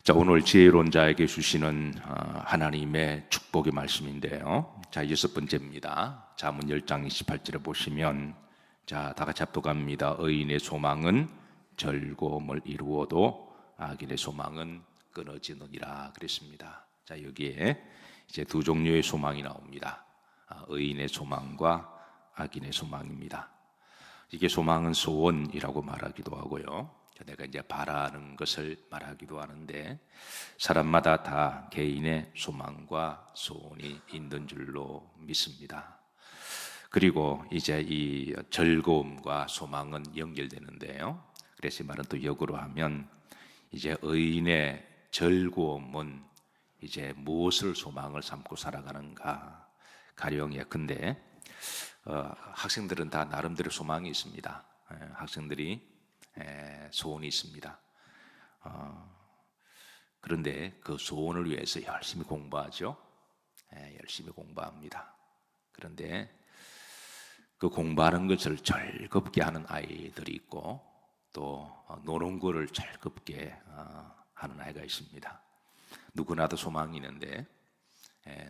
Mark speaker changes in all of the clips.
Speaker 1: 자, 오늘 지혜로운 자에게 주시는 하나님의 축복의 말씀인데요. 자, 6번째입니다. 잠언 10장 28절에 보시면, 자, 다 같이 합독합니다. 의인의 소망은 즐거움을 이루어도 악인의 소망은 끊어지느니라 그랬습니다. 자, 여기에 이제 두 종류의 소망이 나옵니다. 의인의 소망과 악인의 소망입니다. 이게 소망은 소원이라고 말하기도 하고요. 내가 이제 바라는 것을 말하기도 하는데, 사람마다 다 개인의 소망과 소원이 있는 줄로 믿습니다. 그리고 이제 이 즐거움과 소망은 연결되는데요. 그래서 이 말은 또 역으로 하면, 이제 의인의 즐거움은 이제 무엇을 소망을 삼고 살아가는가. 가령 예컨대 학생들은 다 나름대로 소망이 있습니다. 학생들이 소원이 있습니다. 그런데 그 소원을 위해서 열심히 공부하죠. 열심히 공부합니다. 그런데 그 공부하는 것을 즐겁게 하는 아이들이 있고, 또 노는 거를 즐겁게 하는 아이가 있습니다. 누구나도 소망이 있는데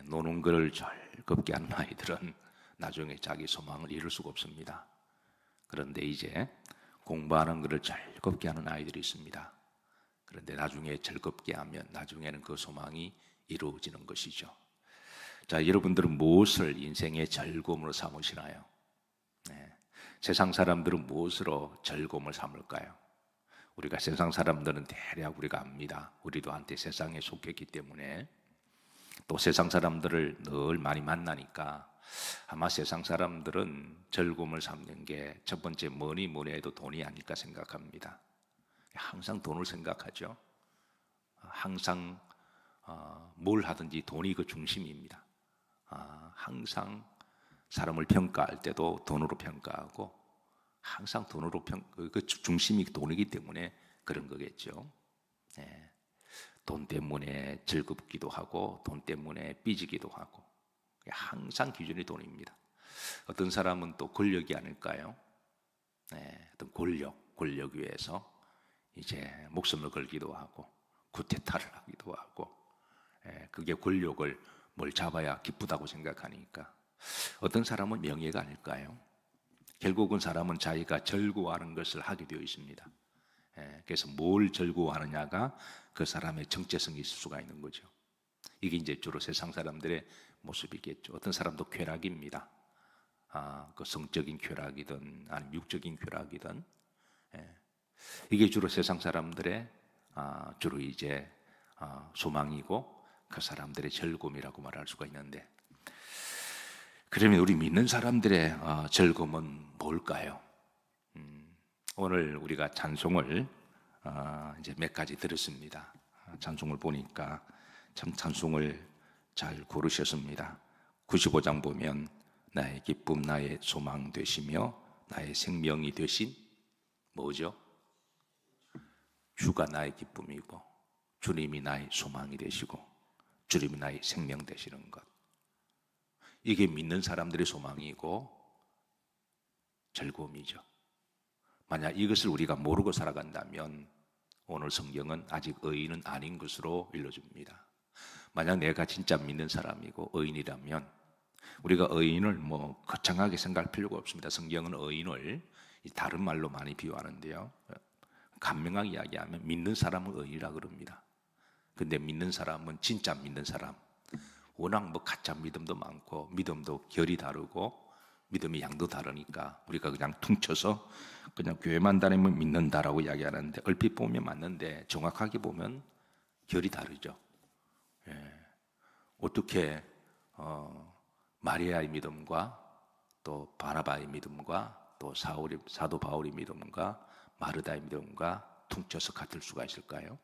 Speaker 1: 노는 거를 즐겁게 하는 아이들은 나중에 자기 소망을 이룰 수가 없습니다. 그런데 이제 공부하는 것을 즐겁게 하는 아이들이 있습니다. 그런데 나중에 즐겁게 하면 나중에는 그 소망이 이루어지는 것이죠. 자, 여러분들은 무엇을 인생의 즐거움으로 삼으시나요? 세상 사람들은 무엇으로 즐거움을 삼을까요? 우리가 세상 사람들은 대략 우리가 압니다. 우리도 한때 세상에 속했기 때문에, 또 세상 사람들을 늘 많이 만나니까 아마 세상 사람들은 즐거움을 삼는 게 첫 번째 뭐니 해도 돈이 아닐까 생각합니다. 항상 돈을 생각하죠. 항상 뭘 하든지 돈이 그 중심입니다. 항상 사람을 평가할 때도 돈으로 평가하고, 항상 돈으로 그 중심이 돈이기 때문에 그런 거겠죠. 돈 때문에 즐겁기도 하고 돈 때문에 삐지기도 하고, 항상 기준이 돈입니다. 어떤 사람은 또 권력이 아닐까요? 어떤 권력 위해서 이제 목숨을 걸기도 하고 쿠데타를 하기도 하고, 그게 권력을 뭘 잡아야 기쁘다고 생각하니까. 어떤 사람은 명예가 아닐까요? 결국은 사람은 자기가 즐거워하는 것을 하게 되어 있습니다. 그래서 뭘 즐거워하느냐가 그 사람의 정체성이 있을 수가 있는 거죠. 이게 이제 주로 세상 사람들의 모습이겠죠. 어떤 사람도 쾌락입니다. 그 성적인 쾌락이든 아니면 육적인 쾌락이든, 이게 주로 세상 사람들의 주로 이제 소망이고 그 사람들의 즐거움이라고 말할 수가 있는데, 그러면 우리 믿는 사람들의 즐거움은 뭘까요? 오늘 우리가 찬송을 이제 몇 가지 들었습니다. 찬송을 보니까 참 찬송을 잘 고르셨습니다. 95장 보면 나의 기쁨 나의 소망 되시며 나의 생명이 되신 뭐죠? 주가 나의 기쁨이고 주님이 나의 소망이 되시고 주님이 나의 생명 되시는 것, 이게 믿는 사람들의 소망이고 즐거움이죠. 만약 이것을 우리가 모르고 살아간다면 오늘 성경은 아직 의인은 아닌 것으로 일러줍니다. 만약 내가 진짜 믿는 사람이고 의인이라면 우리가 의인을 거창하게 생각할 필요가 없습니다. 성경은 의인을 다른 말로 많이 비유하는데요, 간명하게 이야기하면 믿는 사람을 의인이라 그럽니다. 근데 믿는 사람은 진짜 믿는 사람, 워낙 가짜 믿음도 많고 믿음도 결이 다르고 믿음의 양도 다르니까 우리가 그냥 퉁쳐서 그냥 교회만 다니면 믿는다라고 이야기하는데, 얼핏 보면 맞는데 정확하게 보면 결이 다르죠. 어떻게 마리아의 믿음과 또 바나바의 믿음과 또 사도 바울의 믿음과 마르다의 믿음과 퉁쳐서 같을 수가 있을까요?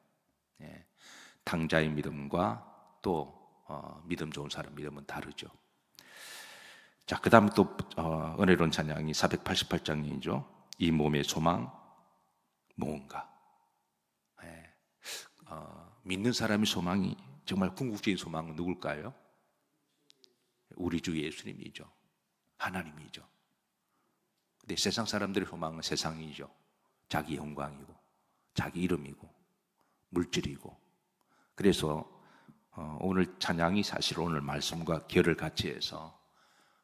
Speaker 1: 탕자의 믿음과 또 믿음 좋은 사람 믿음은 다르죠. 자, 그 다음에 또 은혜로운 찬양이 488장이죠. 이 몸의 소망 무언가. 믿는 사람의 소망이 정말 궁극적인 소망은 누굴까요? 우리 주 예수님이죠. 하나님이죠. 근데 세상 사람들의 소망은 세상이죠. 자기 영광이고 자기 이름이고 물질이고 그래서 오늘 찬양이 사실 오늘 말씀과 결을 같이 해서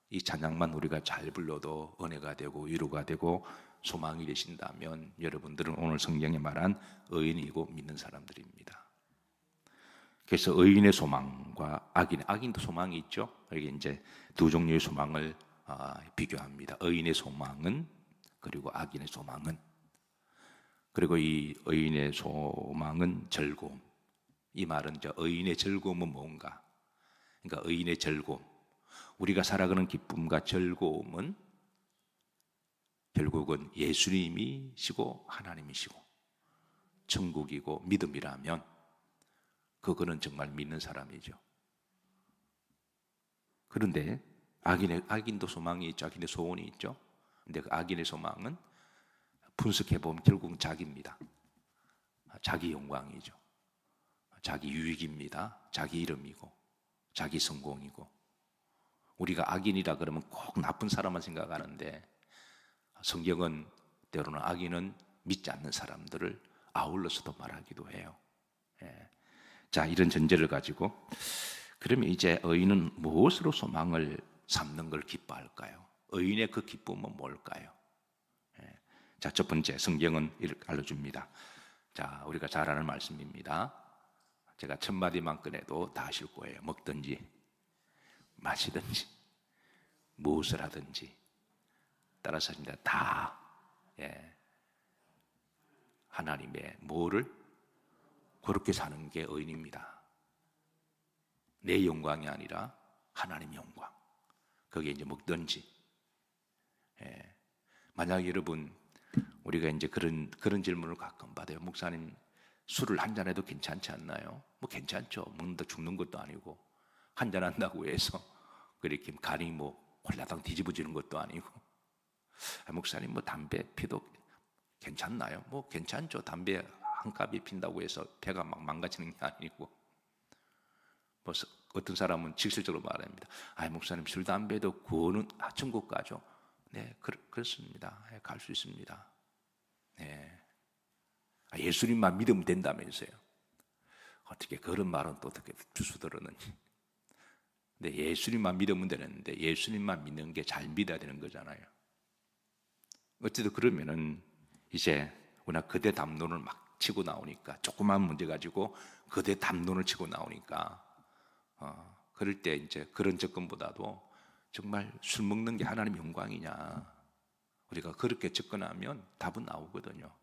Speaker 1: 이 찬양만 우리가 잘 불러도 은혜가 되고 위로가 되고 소망이 되신다면 여러분들은 오늘 성경에 말한 의인이고 믿는 사람들입니다. 그래서 의인의 소망과 악인도 소망이 있죠. 여기 이제 두 종류의 소망을 비교합니다. 의인의 소망은 그리고 악인의 소망은. 그리고 이 의인의 소망은 즐거움. 이 말은 의인의 즐거움은 뭔가? 그러니까 의인의 즐거움, 우리가 살아가는 기쁨과 즐거움은 결국은 예수님이시고 하나님이시고 천국이고 믿음이라면 그거는 정말 믿는 사람이죠. 그런데 악인도 소망이 있죠. 악인의 소원이 있죠. 근데 그 악인의 소망은 분석해보면 결국은 자기입니다. 자기 영광이죠. 자기 유익입니다. 자기 이름이고 자기 성공이고. 우리가 악인이라 그러면 꼭 나쁜 사람만 생각하는데 성경은 때로는 악인은 믿지 않는 사람들을 아울러서도 말하기도 해요. 자, 이런 전제를 가지고 그러면 이제 의인은 무엇으로 소망을 삼는 걸 기뻐할까요? 의인의 그 기쁨은 뭘까요? 자, 첫 번째 성경은 이렇게 알려줍니다. 자, 우리가 잘 아는 말씀입니다. 제가 첫 마디만 꺼내도 다 아실 거예요. 먹든지 마시든지 무엇을 하든지 따라서 다 하나님의 뭐를 그렇게 사는 게 의인입니다. 내 영광이 아니라 하나님 영광. 그게 이제 먹든지. 만약 여러분 우리가 이제 그런 질문을 가끔 받아요. 목사님 술을 한 잔 해도 괜찮지 않나요? 뭐 괜찮죠. 먹는다 죽는 것도 아니고 한 잔 한다고 해서 그렇게 간이 뭐 홀라당 뒤집어지는 것도 아니고. 목사님 뭐 담배 피도 괜찮나요? 뭐 괜찮죠. 담배 한 갑이 핀다고 해서 배가 막 망가지는 게 아니고. 뭐 어떤 사람은 직설적으로 말합니다. 목사님 술 담배도 구원은 천국 가죠. 네, 그렇습니다. 갈 수 있습니다. 네. 예수님만 믿으면 된다면서요. 어떻게 그런 말은 또 어떻게 주수들었는지. 근데 예수님만 믿으면 되는데 예수님만 믿는 게 잘 믿어야 되는 거잖아요. 어쨌든 그러면은 이제 워낙 거대 담론을 막 치고 나오니까 조그만 문제 가지고 거대 담론을 치고 나오니까 그럴 때 이제 그런 접근보다도 정말 술 먹는 게 하나님 영광이냐 우리가 그렇게 접근하면 답은 나오거든요.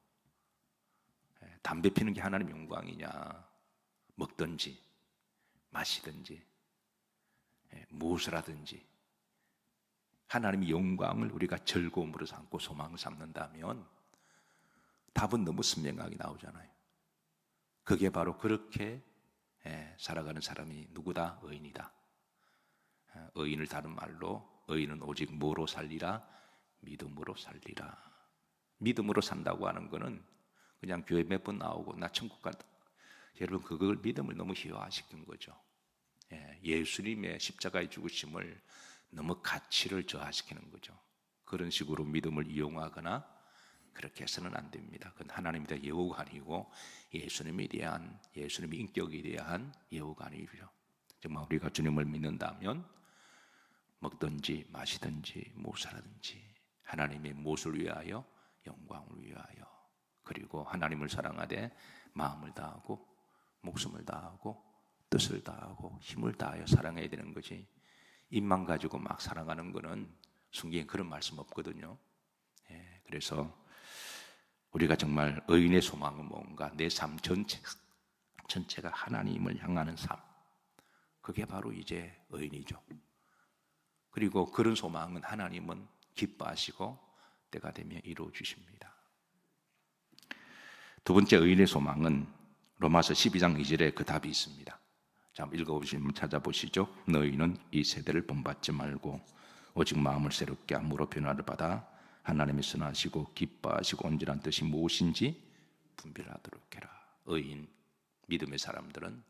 Speaker 1: 담배 피는 게 하나님 영광이냐 먹든지 마시든지 무엇을 하든지 하나님의 영광을 우리가 즐거움으로 삼고 소망을 삼는다면 답은 너무 선명하게 나오잖아요. 그게 바로 그렇게 살아가는 사람이 누구다? 의인이다. 의인을 다른 말로 의인은 오직 뭐로 살리라? 믿음으로 살리라. 믿음으로 산다고 하는 거는 그냥 교회 몇 번 나오고 나 천국 간다. 여러분 그걸 믿음을 너무 희화시킨 거죠. 예수님의 십자가의 죽으심을 너무 가치를 저하시키는 거죠. 그런 식으로 믿음을 이용하거나 그렇게 해서는 안 됩니다. 그건 하나님에 대한 예우가 아니고 예수님에 대한 예수님의 인격에 대한 예우가 아니죠. 정말 우리가 주님을 믿는다면 먹든지 마시든지 무엇을 하든지 하나님의 무엇을 위하여? 영광을 위하여. 그리고 하나님을 사랑하되 마음을 다하고 목숨을 다하고 뜻을 다하고 힘을 다하여 사랑해야 되는 거지. 입만 가지고 막 사랑하는 거는 성경에 그런 말씀 없거든요. 그래서 우리가 정말 의인의 소망은 뭔가 내 삶 전체가 하나님을 향하는 삶. 그게 바로 이제 의인이죠. 그리고 그런 소망은 하나님은 기뻐하시고 때가 되면 이루어 주십니다. 두 번째 의인의 소망은 로마서 12장 2절에 그 답이 있습니다. 자, 읽어보시면 찾아보시죠. 너희는 이 세대를 본받지 말고 오직 마음을 새롭게 함으로 변화를 받아 하나님이 선하시고 기뻐하시고 온전한 뜻이 무엇인지 분별하도록 해라. 의인, 믿음의 사람들은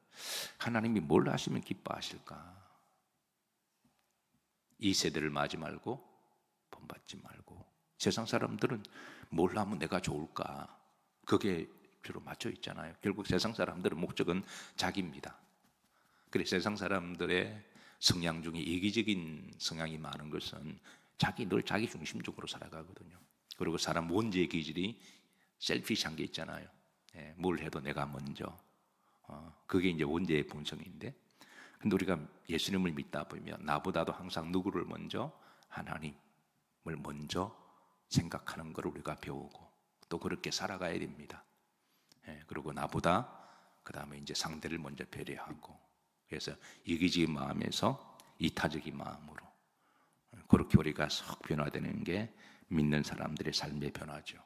Speaker 1: 하나님이 뭘 하시면 기뻐하실까? 이 세대를 맞지 말고 본받지 말고 세상 사람들은 뭘 하면 내가 좋을까? 그게 주로 맞춰 있잖아요. 결국 세상 사람들의 목적은 자기입니다. 그래서 세상 사람들의 성향 중에 이기적인 성향이 많은 것은 늘 자기 중심적으로 살아가거든요. 그리고 사람 원죄의 기질이 셀피시한 게 있잖아요. 뭘 해도 내가 먼저. 그게 이제 원죄의 본성인데, 근데 우리가 예수님을 믿다 보면 나보다도 항상 누구를 먼저? 하나님을 먼저 생각하는 걸 우리가 배우고 또 그렇게 살아가야 됩니다. 그리고 나보다 그 다음에 이제 상대를 먼저 배려하고, 그래서 이기적인 마음에서 이타적인 마음으로, 그렇게 우리가 썩 변화되는 게 믿는 사람들의 삶의 변화죠.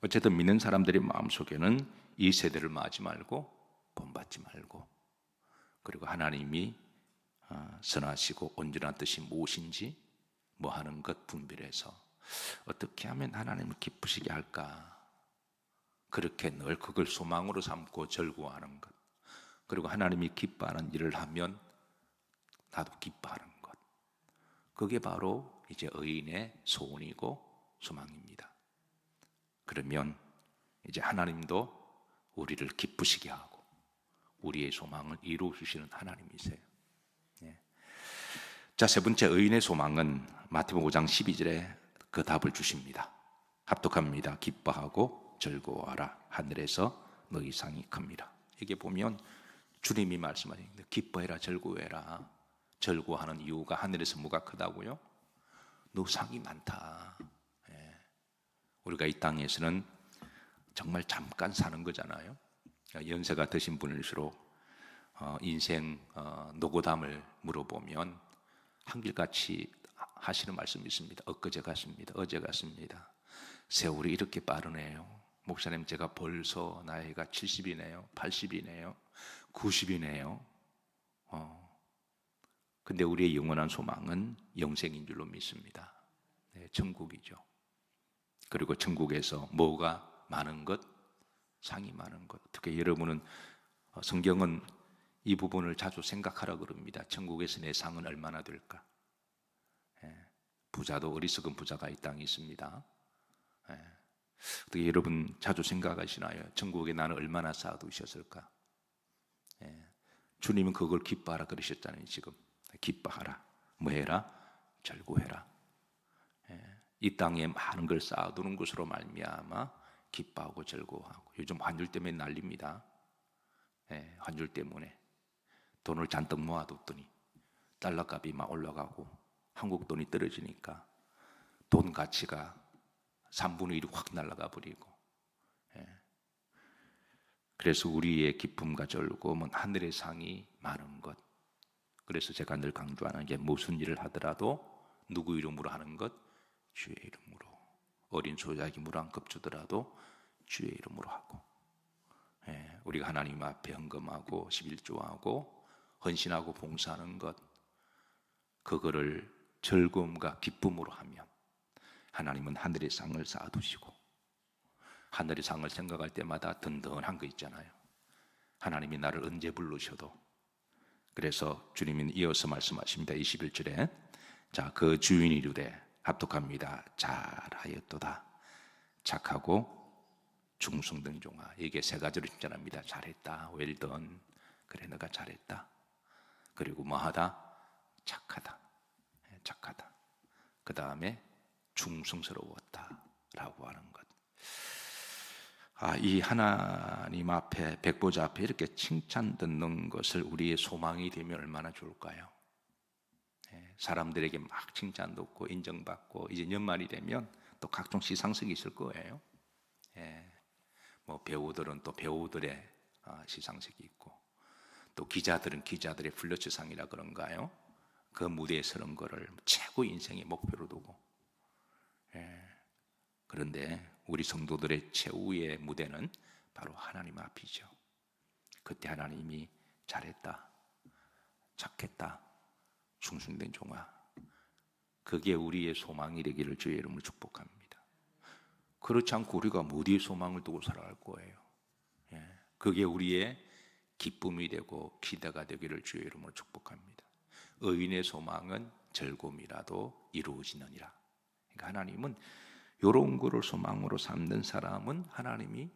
Speaker 1: 어쨌든 믿는 사람들의 마음속에는 이 세대를 맞지 말고 본받지 말고, 그리고 하나님이 선하시고 온전한 뜻이 무엇인지 뭐 하는 것 분별해서 어떻게 하면 하나님을 기쁘시게 할까, 그렇게 늘 그걸 소망으로 삼고 절구하는 것, 그리고 하나님이 기뻐하는 일을 하면 나도 기뻐하는 것, 그게 바로 이제 의인의 소원이고 소망입니다. 그러면 이제 하나님도 우리를 기쁘시게 하고 우리의 소망을 이루어 주시는 하나님이세요. 자, 세 번째 의인의 소망은 마태복음 5장 12절에 그 답을 주십니다. 합독합니다. 기뻐하고 즐거워하라. 하늘에서 너희 상이 큽니다. 이게 보면 주님이 말씀하시는데 기뻐해라, 즐거워해라. 즐거워하는 이유가 하늘에서 뭐가 크다고요? 너 상이 많다. 우리가 이 땅에서는 정말 잠깐 사는 거잖아요. 연세가 드신 분일수록 인생 노고담을 물어보면 한결같이 하시는 말씀이 있습니다. 엊그제 같습니다. 어제 같습니다. 세월이 이렇게 빠르네요. 목사님, 제가 벌써 나이가 70이네요. 80이네요. 90이네요. 근데 우리의 영원한 소망은 영생인 줄로 믿습니다. 천국이죠. 그리고 천국에서 뭐가 많은 것? 상이 많은 것. 특히 여러분은 성경은 이 부분을 자주 생각하라 그럽니다. 천국에서 내 상은 얼마나 될까? 부자도 어리석은 부자가 이 땅에 있습니다. 어떻게 여러분 자주 생각하시나요? 천국에 나는 얼마나 쌓아두셨을까? 주님은 그걸 기뻐하라 그러셨잖아요. 지금 기뻐하라. 뭐 해라? 절구해라. 이 땅에 많은 걸 쌓아두는 것으로 말미암아 기뻐하고 즐거워하고. 요즘 환율 때문에 난립니다. 환율 때문에 돈을 잔뜩 모아뒀더니 달러 값이 막 올라가고 한국 돈이 떨어지니까 돈 가치가 3분의 1이 확 날아가 버리고. 그래서 우리의 기쁨과 즐거움은 하늘의 상이 많은 것. 그래서 제가 늘 강조하는 게 무슨 일을 하더라도 누구 이름으로 하는 것? 주의 이름으로. 어린 소자에게 물 한 컵 주더라도 주의 이름으로 하고, 우리가 하나님 앞에 헌금하고 11조하고 헌신하고 봉사하는 것, 그거를 즐거움과 기쁨으로 하면 하나님은 하늘의 상을 쌓아두시고, 하늘의 상을 생각할 때마다 든든한 거 있잖아요. 하나님이 나를 언제 부르셔도. 그래서 주님은 이어서 말씀하십니다. 21절에 자, 그 주인이 이르되 합독합니다. 잘하였도다. 착하고 충성된 종아. 이게 세 가지로 칭찬합니다. 잘했다. 웰던. 그래, 너가 잘했다. 그리고 뭐하다? 착하다. 착하다. 그 다음에 충성스러웠다 라고 하는 것. 이 하나님 앞에, 백보자 앞에 이렇게 칭찬 듣는 것을 우리의 소망이 되면 얼마나 좋을까요? 사람들에게 막 칭찬 듣고 인정받고, 이제 연말이 되면 또 각종 시상식이 있을 거예요. 뭐 배우들은 또 배우들의 시상식이 있고, 또 기자들은 기자들의 플러츠상이라 그런가요? 그 무대에 서는 거를 최고 인생의 목표로 두고. 그런데 우리 성도들의 최후의 무대는 바로 하나님 앞이죠. 그때 하나님이 잘했다, 착했다, 충성된 종아, 그게 우리의 소망이 되기를 주의 이름으로 축복합니다. 그렇지 않고 우리가 어디에 소망을 두고 살아갈 거예요? 그게 우리의 기쁨이 되고 기대가 되기를 주의 이름으로 축복합니다. 의인의 소망은 즐거움이라도 이루어지느니라. 그러니까 하나님은 이런 거를 소망으로 삼는 사람은 하나님이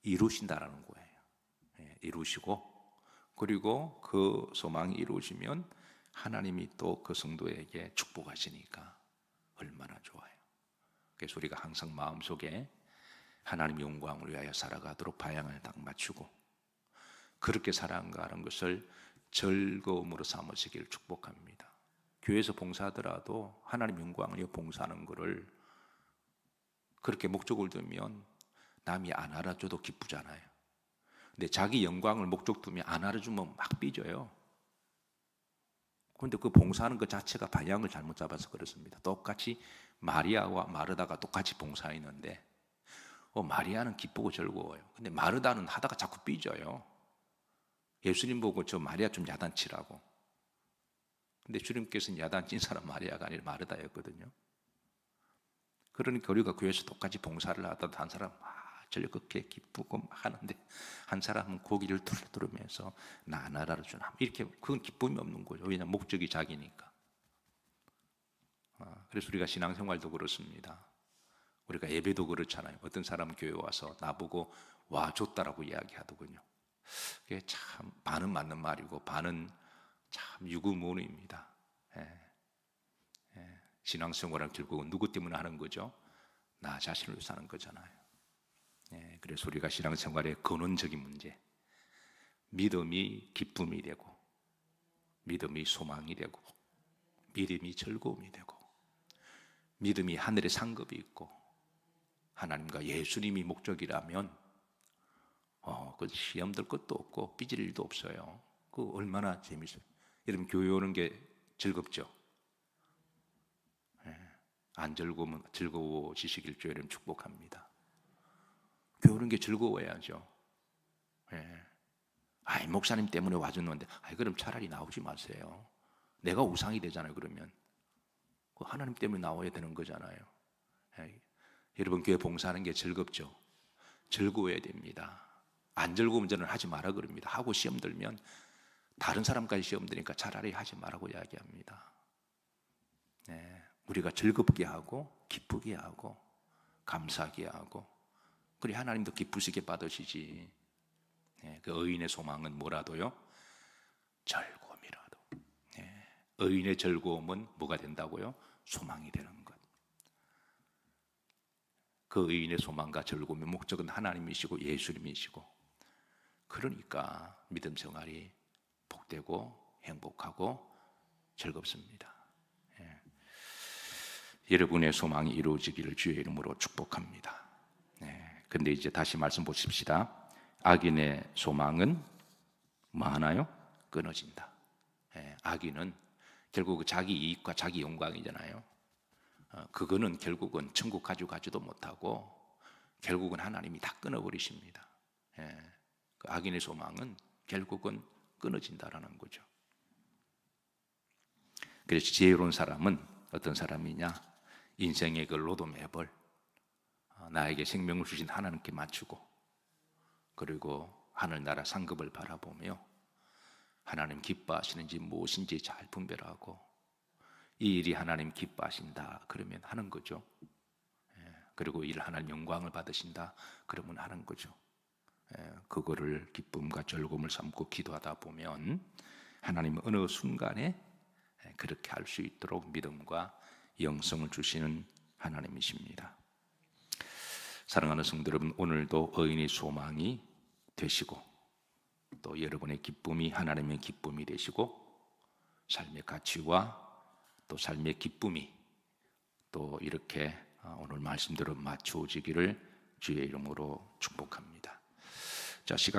Speaker 1: 이루신다라는 거예요. 이루시고, 그리고 그 소망이 이루어지면 하나님이 또 그 성도에게 축복하시니까 얼마나 좋아요. 그래서 우리가 항상 마음속에 하나님의 영광을 위하여 살아가도록 방향을 딱 맞추고 그렇게 살아가는 것을 즐거움으로 삼으시기를 축복합니다. 교회에서 봉사하더라도 하나님 영광을 위해 봉사하는 것을 그렇게 목적을 두면 남이 안 알아줘도 기쁘잖아요. 근데 자기 영광을 목적 두면 안 알아주면 막 삐져요. 그런데 그 봉사하는 것 자체가 방향을 잘못 잡아서 그렇습니다. 똑같이 마리아와 마르다가 똑같이 봉사했는데 마리아는 기쁘고 즐거워요. 근데 마르다는 하다가 자꾸 삐져요. 예수님 보고 저 마리아 좀 야단치라고. 근데 주님께서는 야단친 사람 마리아가 아니라 마르다였거든요. 그러니까 우리가 교회에서 똑같이 봉사를 하다가 한 사람 즐겁게 기쁘고 하는데 한 사람은 고기를 뚫으면서 나 안 알아주나 이렇게 그건 기쁨이 없는 거죠. 왜냐하면 목적이 자기니까. 그래서 우리가 신앙생활도 그렇습니다. 우리가 예배도 그렇잖아요. 어떤 사람은 교회 와서 나보고 와 줬다라고 이야기하더군요. 그게 참 반은 맞는 말이고 반은 참 유구무원입니다. 신앙생활은 결국은 누구 때문에 하는 거죠? 나 자신을 위해서 하는 거잖아요. 그래서 우리가 신앙생활의 근원적인 문제, 믿음이 기쁨이 되고 믿음이 소망이 되고 믿음이 즐거움이 되고 믿음이 하늘의 상급이 있고 하나님과 예수님이 목적이라면 그 시험 들 것도 없고 삐질 일도 없어요. 그 얼마나 재밌어요. 여러분 교회 오는 게 즐겁죠? 안 즐거우면 즐거워지시길 주님 축복합니다. 교회 오는 게 즐거워야죠. 목사님 때문에 와줬는데 그럼 차라리 나오지 마세요. 내가 우상이 되잖아요. 그러면 하나님 때문에 나와야 되는 거잖아요. 여러분 교회 봉사하는 게 즐겁죠? 즐거워야 됩니다. 안 즐거우면 저는 하지 마라 그럽니다. 하고 시험 들면 다른 사람까지 시험 드니까 차라리 하지 말라고 이야기합니다. 우리가 즐겁게 하고 기쁘게 하고 감사하게 하고 그래 하나님도 기쁘시게 받으시지. 그 의인의 소망은 뭐라도요? 즐거움이라도. 의인의 즐거움은 뭐가 된다고요? 소망이 되는 것. 그 의인의 소망과 즐거움의 목적은 하나님이시고 예수님이시고 그러니까 믿음 생활이 복되고 행복하고 즐겁습니다. 여러분의 소망이 이루어지기를 주의 이름으로 축복합니다. 근데 이제 다시 말씀 보십시다. 악인의 소망은 뭐 하나요? 끊어진다. 악인은 결국 자기 이익과 자기 영광이잖아요. 그거는 결국은 천국 가져가지도 못하고 결국은 하나님이 다 끊어버리십니다. 그 악인의 소망은 결국은 끊어진다라는 거죠. 그래서 지혜로운 사람은 어떤 사람이냐? 인생의 그 로드맵을 나에게 생명을 주신 하나님께 맞추고 그리고 하늘나라 상급을 바라보며 하나님 기뻐하시는지 무엇인지 잘 분별하고 이 일이 하나님 기뻐하신다 그러면 하는 거죠. 그리고 이 일 하나님 영광을 받으신다 그러면 하는 거죠. 그거를 기쁨과 즐거움을 삼고 기도하다 보면 하나님은 어느 순간에 그렇게 할 수 있도록 믿음과 영성을 주시는 하나님이십니다. 사랑하는 성도 여러분, 오늘도 의인의 소망이 되시고 또 여러분의 기쁨이 하나님의 기쁨이 되시고 삶의 가치와 또 삶의 기쁨이 또 이렇게 오늘 말씀대로 맞추어지기를 주의 이름으로 축복합니다. 자, 시간